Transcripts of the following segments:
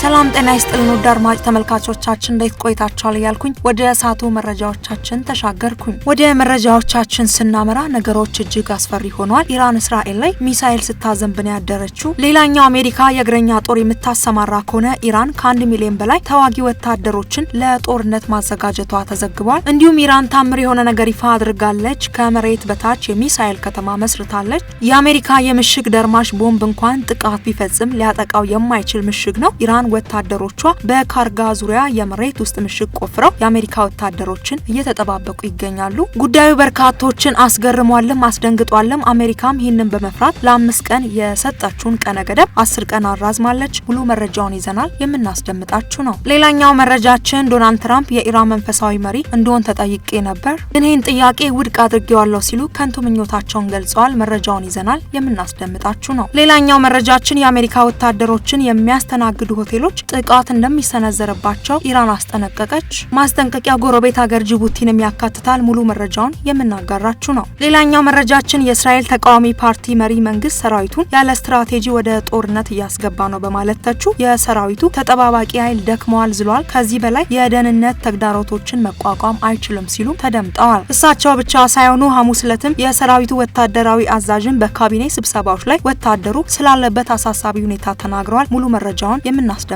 ሰላም ጤና ይስጥልን ውድ አድማጭ ተመልካቾቻችን እንዴት ቆይታችኋል እያልኩኝ ወደ ሰዓቱ መረጃዎቻችን ተሻገርኩኝ። ወደ መረጃዎቻችን ስናመራ ነገሮች እጅግ አስፈሪ ሆኗል። ኢራን እስራኤል ላይ ሚሳኤል ስታዘንብን ያደረችው። ሌላኛው አሜሪካ የእግረኛ ጦር የምታሰማራ ከሆነ ኢራን ከ1 ሚሊዮን በላይ ተዋጊ ወታደሮችን ለጦርነት ማዘጋጀቷ ተዘግቧል። እንዲሁም ኢራን ታምር የሆነ ነገር ይፋ አድርጋለች። ከመሬት በታች የሚሳኤል ከተማ መስርታለች። የአሜሪካ የምሽግ ደርማሽ ቦምብ እንኳን ጥቃት ቢፈጽም ሊያጠቃው የማይችል ምሽግ ነው። ኢራን ወታደሮቿ በካርጋ ዙሪያ የመሬት ውስጥ ምሽግ ቆፍረው የአሜሪካ ወታደሮችን እየተጠባበቁ ይገኛሉ። ጉዳዩ በርካቶችን አስገርሟልም አስደንግጧልም። አሜሪካም ይህንን በመፍራት ለ5 ቀን የሰጠችውን ቀነ ገደብ 10 ቀን አራዝማለች። ሙሉ መረጃውን ይዘናል የምናስደምጣችሁ ነው። ሌላኛው መረጃችን ዶናልድ ትራምፕ የኢራን መንፈሳዊ መሪ እንደሆን ተጠይቄ ነበር፣ ግን ይህን ጥያቄ ውድቅ አድርጌዋለሁ ሲሉ ከንቱ ምኞታቸውን ገልጸዋል። መረጃውን ይዘናል የምናስደምጣችሁ ነው። ሌላኛው መረጃችን የአሜሪካ ወታደሮችን የሚያስተናግዱ ሆቴሎች ጥቃት እንደሚሰነዘርባቸው ኢራን አስጠነቀቀች። ማስጠንቀቂያ ጎረቤት ሀገር ጅቡቲንም ያካትታል። ሙሉ መረጃውን የምናጋራችሁ ነው። ሌላኛው መረጃችን የእስራኤል ተቃዋሚ ፓርቲ መሪ መንግስት ሰራዊቱን ያለ ስትራቴጂ ወደ ጦርነት እያስገባ ነው በማለት ተቹ። የሰራዊቱ ተጠባባቂ ኃይል ደክመዋል ዝሏል። ከዚህ በላይ የደህንነት ተግዳሮቶችን መቋቋም አይችልም ሲሉ ተደምጠዋል። እሳቸው ብቻ ሳይሆኑ ሐሙስ ዕለትም የሰራዊቱ ወታደራዊ አዛዥን በካቢኔ ስብሰባዎች ላይ ወታደሩ ስላለበት አሳሳቢ ሁኔታ ተናግረዋል። ሙሉ መረጃውን የምናስደምጣችሁ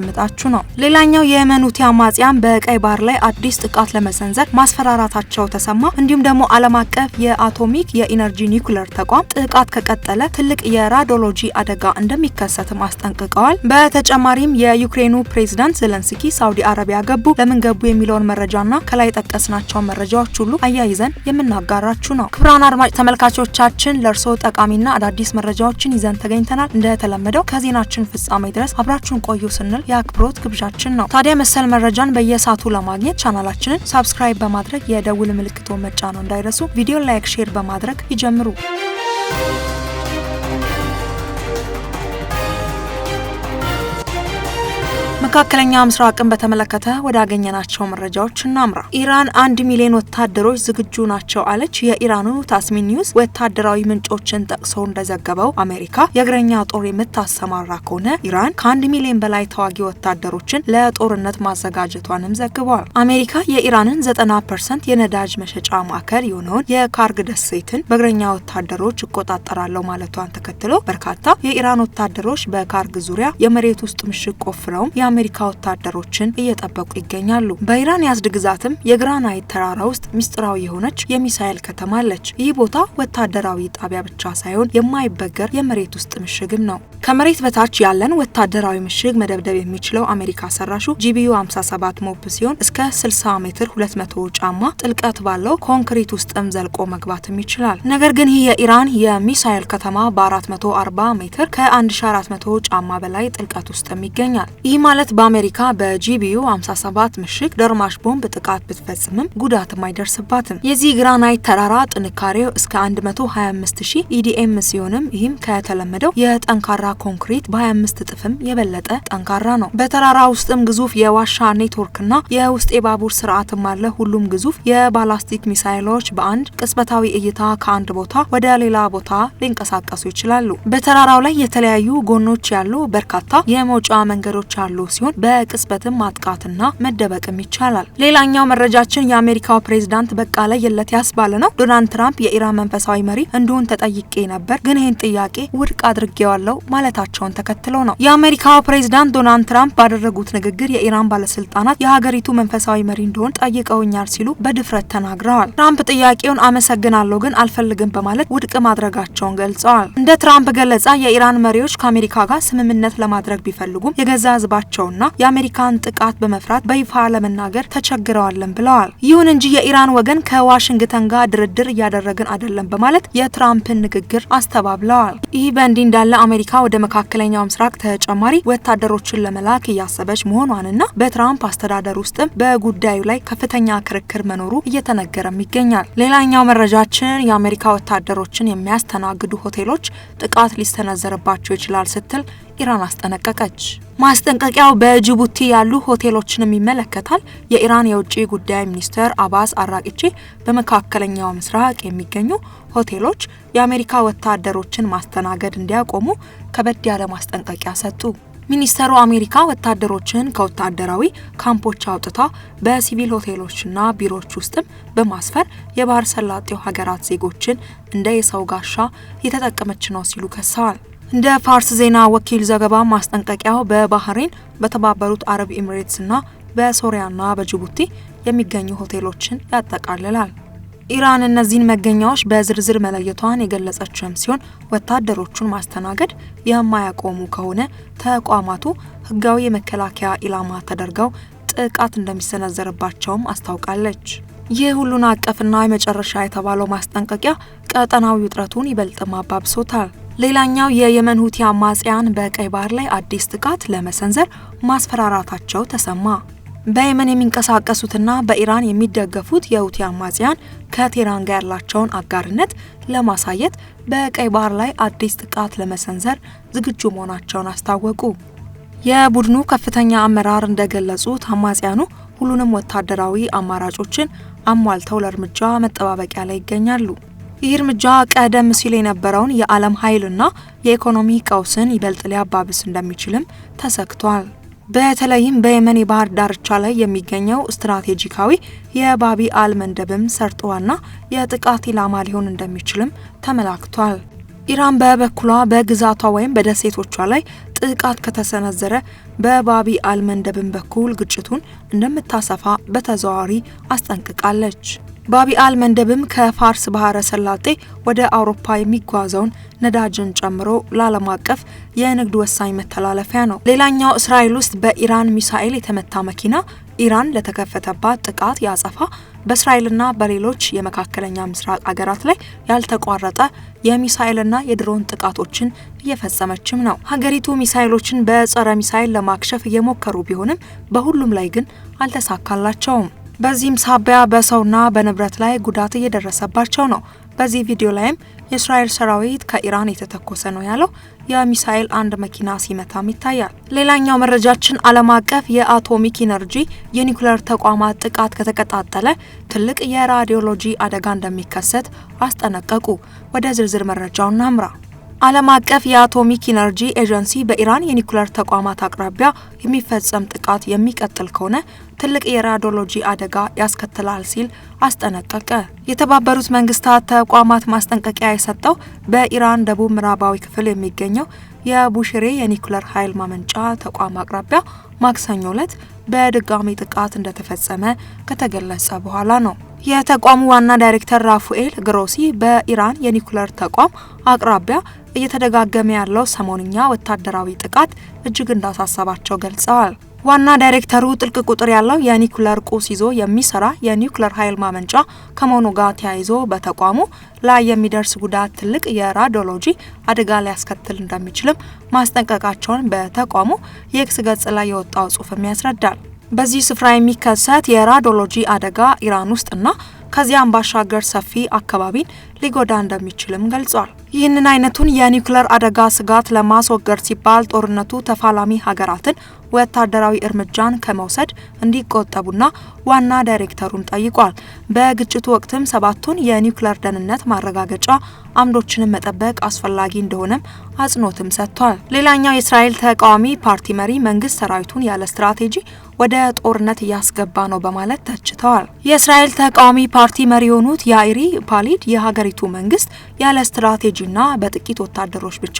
ነው። ሌላኛው የየመን ሁቲ አማጽያን በቀይ ባህር ላይ አዲስ ጥቃት ለመሰንዘር ማስፈራራታቸው ተሰማ። እንዲሁም ደግሞ ዓለም አቀፍ የአቶሚክ የኢነርጂ ኒውክሌር ተቋም ጥቃት ከቀጠለ ትልቅ የራዲዮሎጂ አደጋ እንደሚከሰትም አስጠንቅቀዋል። በተጨማሪም የዩክሬኑ ፕሬዝዳንት ዜሌንስኪ ሳውዲ አረቢያ ገቡ። ለምን ገቡ የሚለውን መረጃና ከላይ ጠቀስናቸው መረጃዎች ሁሉ አያይዘን የምናጋራችሁ ነው። ክቡራን አድማጭ ተመልካቾቻችን ለእርስዎ ጠቃሚና አዳዲስ መረጃዎችን ይዘን ተገኝተናል። እንደተለመደው ከዜናችን ፍጻሜ ድረስ አብራችሁን ቆዩ ስንል የአክብሮት ግብዣችን ነው። ታዲያ መሰል መረጃን በየሰዓቱ ለማግኘት ቻናላችንን ሰብስክራይብ በማድረግ የደውል ምልክቱን መጫን እንዳይረሱ። ቪዲዮ ላይክ፣ ሼር በማድረግ ይጀምሩ። መካከለኛ ምስራቅን በተመለከተ ወዳገኘናቸው መረጃዎች እናምራ። ኢራን 1 ሚሊዮን ወታደሮች ዝግጁ ናቸው አለች። የኢራኑ ታስሚን ኒውስ ወታደራዊ ምንጮችን ጠቅሶ እንደዘገበው አሜሪካ የእግረኛ ጦር የምታሰማራ ከሆነ ኢራን ከ1 ሚሊዮን በላይ ተዋጊ ወታደሮችን ለጦርነት ማዘጋጀቷንም ዘግቧል። አሜሪካ የኢራንን 90% የነዳጅ መሸጫ ማዕከል የሆነውን የካርግ ደሴትን በእግረኛ ወታደሮች እቆጣጠራለሁ ማለቷን ተከትሎ በርካታ የኢራን ወታደሮች በካርግ ዙሪያ የመሬት ውስጥ ምሽግ ቆፍረው የአሜሪካ ወታደሮችን እየጠበቁ ይገኛሉ። በኢራን ያዝድ ግዛትም የግራናይት ተራራ ውስጥ ሚስጥራዊ የሆነች የሚሳኤል ከተማ አለች። ይህ ቦታ ወታደራዊ ጣቢያ ብቻ ሳይሆን የማይበገር የመሬት ውስጥ ምሽግም ነው። ከመሬት በታች ያለን ወታደራዊ ምሽግ መደብደብ የሚችለው አሜሪካ ሰራሹ GBU 57 ሞብ ሲሆን እስከ 60 ሜትር 200 ጫማ ጥልቀት ባለው ኮንክሪት ውስጥም ዘልቆ መግባትም ይችላል። ነገር ግን ይህ የኢራን የሚሳኤል ከተማ በ440 ሜትር ከ1400 ጫማ በላይ ጥልቀት ውስጥም ይገኛል። ይህ ማለት በአሜሪካ በGBU 57 ምሽግ ደርማሽ ቦምብ ጥቃት ብትፈጽምም ጉዳትም አይደርስባትም። የዚህ ግራናይት ተራራ ጥንካሬው እስከ 125000 EDM ሲሆንም ይህም ከተለመደው የጠንካራ ኮንክሪት በ25 እጥፍም የበለጠ ጠንካራ ነው። በተራራ ውስጥም ግዙፍ የዋሻ ኔትወርክና የውስጥ የባቡር ስርዓትም አለ። ሁሉም ግዙፍ የባላስቲክ ሚሳይሎች በአንድ ቅጽበታዊ እይታ ከአንድ ቦታ ወደ ሌላ ቦታ ሊንቀሳቀሱ ይችላሉ። በተራራው ላይ የተለያዩ ጎኖች ያሉ በርካታ የመውጫ መንገዶች አሉ ሲሆን በቅጽበትም ማጥቃትና መደበቅም ይቻላል። ሌላኛው መረጃችን የአሜሪካው ፕሬዝዳንት በቃ ላይ የለት ያስባለ ነው። ዶናልድ ትራምፕ የኢራን መንፈሳዊ መሪ እንደሆን ተጠይቄ ነበር፣ ግን ይህን ጥያቄ ውድቅ አድርጌዋለሁ ማለታቸውን ተከትሎ ነው። የአሜሪካው ፕሬዝዳንት ዶናልድ ትራምፕ ባደረጉት ንግግር የኢራን ባለስልጣናት የሀገሪቱ መንፈሳዊ መሪ እንደሆን ጠይቀውኛል ሲሉ በድፍረት ተናግረዋል። ትራምፕ ጥያቄውን አመሰግናለሁ ግን አልፈልግም በማለት ውድቅ ማድረጋቸውን ገልጸዋል። እንደ ትራምፕ ገለጻ የኢራን መሪዎች ከአሜሪካ ጋር ስምምነት ለማድረግ ቢፈልጉም የገዛ ህዝባቸውና የአሜሪካን ጥቃት በመፍራት በይፋ ለመናገር ተቸግረዋልን ብለዋል። ይሁን እንጂ የኢራን ወገን ከዋሽንግተን ጋር ድርድር እያደረግን አይደለም በማለት የትራምፕን ንግግር አስተባብለዋል። ይህ በእንዲህ እንዳለ አሜሪካ ወደ መካከለኛው ምስራቅ ተጨማሪ ወታደሮችን ለመላክ እያሰበች መሆኗንና በትራምፕ አስተዳደር ውስጥም በጉዳዩ ላይ ከፍተኛ ክርክር መኖሩ እየተነገረም ይገኛል። ሌላኛው መረጃችን የአሜሪካ ወታደሮችን የሚያስተናግዱ ሆቴሎች ጥቃት ሊሰነዘርባቸው ይችላል ስትል ኢራን አስጠነቀቀች። ማስጠንቀቂያው በጅቡቲ ያሉ ሆቴሎችንም ይመለከታል። የኢራን የውጭ ጉዳይ ሚኒስትር አባስ አራቂቺ በመካከለኛው ምስራቅ የሚገኙ ሆቴሎች የአሜሪካ ወታደሮችን ማስተናገድ እንዲያቆሙ ከበድ ያለ ማስጠንቀቂያ ሰጡ። ሚኒስተሩ አሜሪካ ወታደሮችን ከወታደራዊ ካምፖች አውጥታ በሲቪል ሆቴሎችና ቢሮዎች ውስጥም በማስፈር የባህር ሰላጤው ሀገራት ዜጎችን እንደ የሰው ጋሻ የተጠቀመች ነው ሲሉ ከሰዋል። እንደ ፋርስ ዜና ወኪል ዘገባ ማስጠንቀቂያው በባህሬን፣ በተባበሩት አረብ ኤሚሬትስና በሶሪያና በጅቡቲ የሚገኙ ሆቴሎችን ያጠቃልላል። ኢራን እነዚህን መገኛዎች በዝርዝር መለየቷን የገለጸችም ሲሆን ወታደሮቹን ማስተናገድ የማያቆሙ ከሆነ ተቋማቱ ህጋዊ የመከላከያ ኢላማ ተደርገው ጥቃት እንደሚሰነዘርባቸውም አስታውቃለች። ይህ ሁሉን አቀፍና የመጨረሻ የተባለው ማስጠንቀቂያ ቀጠናዊ ውጥረቱን ይበልጥ ማባብሶታል። ሌላኛው የየመን ሁቲ አማጽያን በቀይ ባህር ላይ አዲስ ጥቃት ለመሰንዘር ማስፈራራታቸው ተሰማ። በየመን የሚንቀሳቀሱትና በኢራን የሚደገፉት የሁቲ አማጽያን ከቴህራን ጋር ያላቸውን አጋርነት ለማሳየት በቀይ ባህር ላይ አዲስ ጥቃት ለመሰንዘር ዝግጁ መሆናቸውን አስታወቁ። የቡድኑ ከፍተኛ አመራር እንደገለጹት አማጽያኑ ሁሉንም ወታደራዊ አማራጮችን አሟልተው ለእርምጃ መጠባበቂያ ላይ ይገኛሉ። ይህ እርምጃ ቀደም ሲል የነበረውን የዓለም ኃይልና የኢኮኖሚ ቀውስን ይበልጥ ሊያባብስ እንደሚችልም ተሰግቷል። በተለይም በየመን የባህር ዳርቻ ላይ የሚገኘው ስትራቴጂካዊ የባቢ አል መንደብም ሰርጥ ዋና የጥቃት ኢላማ ሊሆን እንደሚችልም ተመላክቷል። ኢራን በበኩሏ በግዛቷ ወይም በደሴቶቿ ላይ ጥቃት ከተሰነዘረ በባቢ አል መንደብም በኩል ግጭቱን እንደምታሰፋ በተዘዋዋሪ አስጠንቅቃለች። ባቢ አል መንደብም ከፋርስ ባህረ ሰላጤ ወደ አውሮፓ የሚጓዘውን ነዳጅን ጨምሮ ለዓለም አቀፍ የንግድ ወሳኝ መተላለፊያ ነው። ሌላኛው እስራኤል ውስጥ በኢራን ሚሳኤል የተመታ መኪና ኢራን ለተከፈተባት ጥቃት ያጸፋ በእስራኤልና በሌሎች የመካከለኛ ምስራቅ አገራት ላይ ያልተቋረጠ የሚሳኤልና የድሮን ጥቃቶችን እየፈጸመችም ነው። ሀገሪቱ ሚሳኤሎችን በጸረ ሚሳኤል ለማክሸፍ እየሞከሩ ቢሆንም በሁሉም ላይ ግን አልተሳካላቸውም። በዚህም ሳቢያ በሰውና በንብረት ላይ ጉዳት እየደረሰባቸው ነው። በዚህ ቪዲዮ ላይም የእስራኤል ሰራዊት ከኢራን የተተኮሰ ነው ያለው የሚሳኤል አንድ መኪና ሲመታም ይታያል። ሌላኛው መረጃችን ዓለም አቀፍ የአቶሚክ ኢነርጂ የኒውክሌር ተቋማት ጥቃት ከተቀጣጠለ ትልቅ የራዲዮሎጂ አደጋ እንደሚከሰት አስጠነቀቁ። ወደ ዝርዝር መረጃው እናምራ። ዓለም አቀፍ የአቶሚክ ኢነርጂ ኤጀንሲ በኢራን የኒውክሌር ተቋማት አቅራቢያ የሚፈጸም ጥቃት የሚቀጥል ከሆነ ትልቅ የራዲዮሎጂ አደጋ ያስከትላል ሲል አስጠነቀቀ። የተባበሩት መንግስታት ተቋማት ማስጠንቀቂያ የሰጠው በኢራን ደቡብ ምዕራባዊ ክፍል የሚገኘው የቡሽሬ የኒውክሌር ኃይል ማመንጫ ተቋም አቅራቢያ ማክሰኞ ዕለት በድጋሚ ጥቃት እንደተፈጸመ ከተገለጸ በኋላ ነው። የተቋሙ ዋና ዳይሬክተር ራፋኤል ግሮሲ በኢራን የኒውክሌር ተቋም አቅራቢያ እየተደጋገመ ያለው ሰሞንኛ ወታደራዊ ጥቃት እጅግ እንዳሳሰባቸው ገልጸዋል። ዋና ዳይሬክተሩ ጥልቅ ቁጥር ያለው የኒውክሌር ቁስ ይዞ የሚሰራ የኒውክሌር ኃይል ማመንጫ ከመሆኑ ጋር ተያይዞ በተቋሙ ላይ የሚደርስ ጉዳት ትልቅ የራዲዮሎጂ አደጋ ሊያስከትል እንደሚችልም ማስጠንቀቃቸውን በተቋሙ የኤክስ ገጽ ላይ የወጣው ጽሑፍም ያስረዳል። በዚህ ስፍራ የሚከሰት የራዲዮሎጂ አደጋ ኢራን ውስጥና ከዚያም ባሻገር ሰፊ አካባቢን ሊጎዳ እንደሚችልም ገልጿል። ይህንን አይነቱን የኒውክሌር አደጋ ስጋት ለማስወገድ ሲባል ጦርነቱ ተፋላሚ ሀገራትን ወታደራዊ እርምጃን ከመውሰድ እንዲቆጠቡና ዋና ዳይሬክተሩን ጠይቋል። በግጭቱ ወቅትም 7ቱን የኒውክሌር ደህንነት ማረጋገጫ አምዶችን መጠበቅ አስፈላጊ እንደሆነም አጽንኦትም ሰጥቷል። ሌላኛው የእስራኤል ተቃዋሚ ፓርቲ መሪ መንግስት ሰራዊቱን ያለ ስትራቴጂ ወደ ጦርነት እያስገባ ነው በማለት ተችተዋል። የእስራኤል ተቃዋሚ ፓርቲ መሪ የሆኑት ያኢር ፓሊድ የሀገሪቱ መንግስት ያለ ስትራቴጂና በጥቂት ወታደሮች ብቻ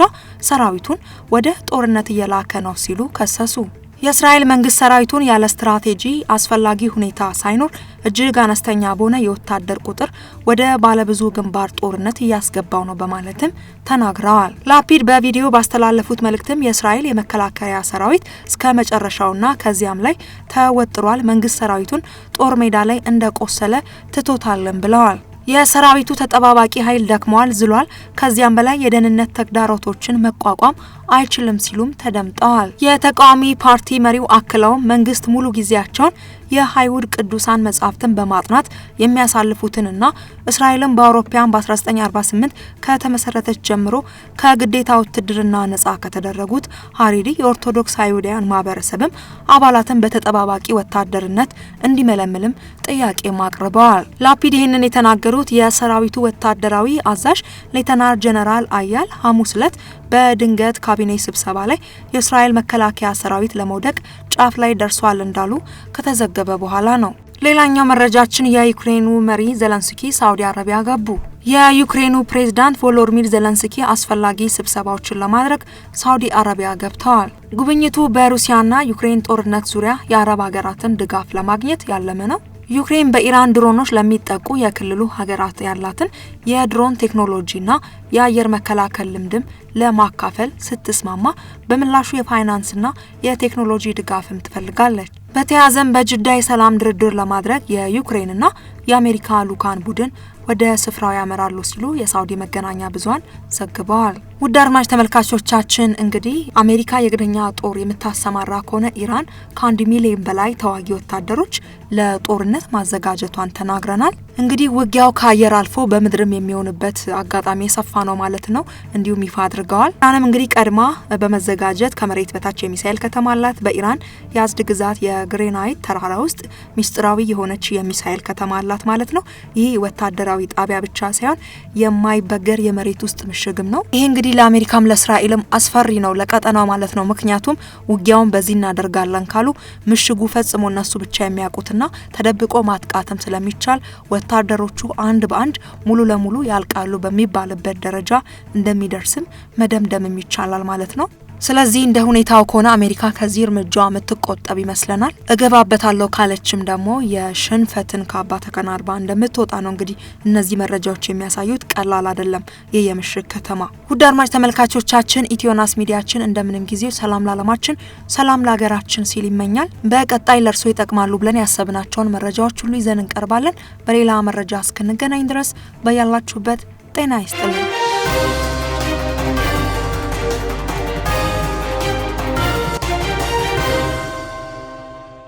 ሰራዊቱን ወደ ጦርነት እየላከ ነው ሲሉ ከሰሱ። የእስራኤል መንግስት ሰራዊቱን ያለ ስትራቴጂ አስፈላጊ ሁኔታ ሳይኖር እጅግ አነስተኛ በሆነ የወታደር ቁጥር ወደ ባለብዙ ግንባር ጦርነት እያስገባው ነው በማለትም ተናግረዋል። ላፒድ በቪዲዮ ባስተላለፉት መልእክትም የእስራኤል የመከላከያ ሰራዊት እስከ መጨረሻውና ከዚያም ላይ ተወጥሯል፣ መንግስት ሰራዊቱን ጦር ሜዳ ላይ እንደቆሰለ ትቶታልን ብለዋል። የሰራዊቱ ተጠባባቂ ኃይል ደክሟል፣ ዝሏል፣ ከዚያም በላይ የደህንነት ተግዳሮቶችን መቋቋም አይችልም ሲሉም ተደምጠዋል። የተቃዋሚ ፓርቲ መሪው አክለው መንግስት ሙሉ ጊዜያቸውን የአይሁድ ቅዱሳን መጻሕፍትን በማጥናት የሚያሳልፉትንና እስራኤልን በአውሮፓውያን በ1948 ከተመሰረተች ጀምሮ ከግዴታ ውትድርና ነጻ ከተደረጉት ሀሪሪ የኦርቶዶክስ አይሁዳውያን ማህበረሰብም አባላትን በተጠባባቂ ወታደርነት እንዲመለምልም ጥያቄ አቅርበዋል። ላፒድ ይህንን የተናገሩት የተናገሩት የሰራዊቱ ወታደራዊ አዛዥ ሌተናል ጀነራል አያል ሐሙስ ዕለት በድንገት ካቢኔ ስብሰባ ላይ የእስራኤል መከላከያ ሰራዊት ለመውደቅ ጫፍ ላይ ደርሷል እንዳሉ ከተዘገበ በኋላ ነው። ሌላኛው መረጃችን የዩክሬኑ መሪ ዘለንስኪ ሳውዲ አረቢያ ገቡ። የዩክሬኑ ፕሬዝዳንት ቮሎዲሚር ዘለንስኪ አስፈላጊ ስብሰባዎችን ለማድረግ ሳውዲ አረቢያ ገብተዋል። ጉብኝቱ በሩሲያና ዩክሬን ጦርነት ዙሪያ የአረብ ሀገራትን ድጋፍ ለማግኘት ያለመ ነው። ዩክሬን በኢራን ድሮኖች ለሚጠቁ የክልሉ ሀገራት ያላትን የድሮን ቴክኖሎጂና የአየር መከላከል ልምድም ለማካፈል ስትስማማ በምላሹ የፋይናንስና የቴክኖሎጂ ድጋፍም ትፈልጋለች። በተያዘም በጅዳ የሰላም ድርድር ለማድረግ የዩክሬንና የአሜሪካ ልኡካን ቡድን ወደ ስፍራው ያመራሉ ሲሉ የሳውዲ መገናኛ ብዙሃን ዘግበዋል። ውድ አድማጭ ተመልካቾቻችን እንግዲህ አሜሪካ የእግረኛ ጦር የምታሰማራ ከሆነ ኢራን ከ1 ሚሊዮን በላይ ተዋጊ ወታደሮች ለጦርነት ማዘጋጀቷን ተናግረናል። እንግዲህ ውጊያው ከአየር አልፎ በምድርም የሚሆንበት አጋጣሚ የሰፋ ነው ማለት ነው እንዲሁም ይፋ አድርገዋል። ኢራንም እንግዲህ ቀድማ በመዘጋጀት ከመሬት በታች የሚሳኤል ከተማ አላት። በኢራን የአዝድ ግዛት የግሬናይት ተራራ ውስጥ ሚስጥራዊ የሆነች የሚሳኤል ከተማ አላት ማለት ነው። ይህ ወታደራዊ ጣቢያ ብቻ ሳይሆን የማይበገር የመሬት ውስጥ ምሽግም ነው። ይሄ እንግዲህ ለአሜሪካም ለእስራኤልም አስፈሪ ነው ለቀጠናው ማለት ነው። ምክንያቱም ውጊያውን በዚህ እናደርጋለን ካሉ ምሽጉ ፈጽሞ እነሱ ብቻ የሚያውቁትና ተደብቆ ማጥቃትም ስለሚቻል ወታደሮቹ አንድ በአንድ ሙሉ ለሙሉ ያልቃሉ በሚባልበት ደረጃ እንደሚደርስም መደምደም ይቻላል ማለት ነው። ስለዚህ እንደ ሁኔታው ከሆነ አሜሪካ ከዚህ እርምጃዋ የምትቆጠብ ይመስለናል። እገባበታለሁ ካለችም ደግሞ የሽንፈትን ካባ ተከናንባ እንደምትወጣ ነው እንግዲህ እነዚህ መረጃዎች የሚያሳዩት። ቀላል አይደለም የምሽግ ከተማ። ውድ አድማጭ ተመልካቾቻችን ኢትዮናስ ሚዲያችን እንደምንም ጊዜው ሰላም ለዓለማችን ሰላም ለሀገራችን ሲል ይመኛል። በቀጣይ ለርሶ ይጠቅማሉ ብለን ያሰብናቸውን መረጃዎች ሁሉ ይዘን እንቀርባለን። በሌላ መረጃ እስክንገናኝ ድረስ በያላችሁበት ጤና ይስጥልኝ።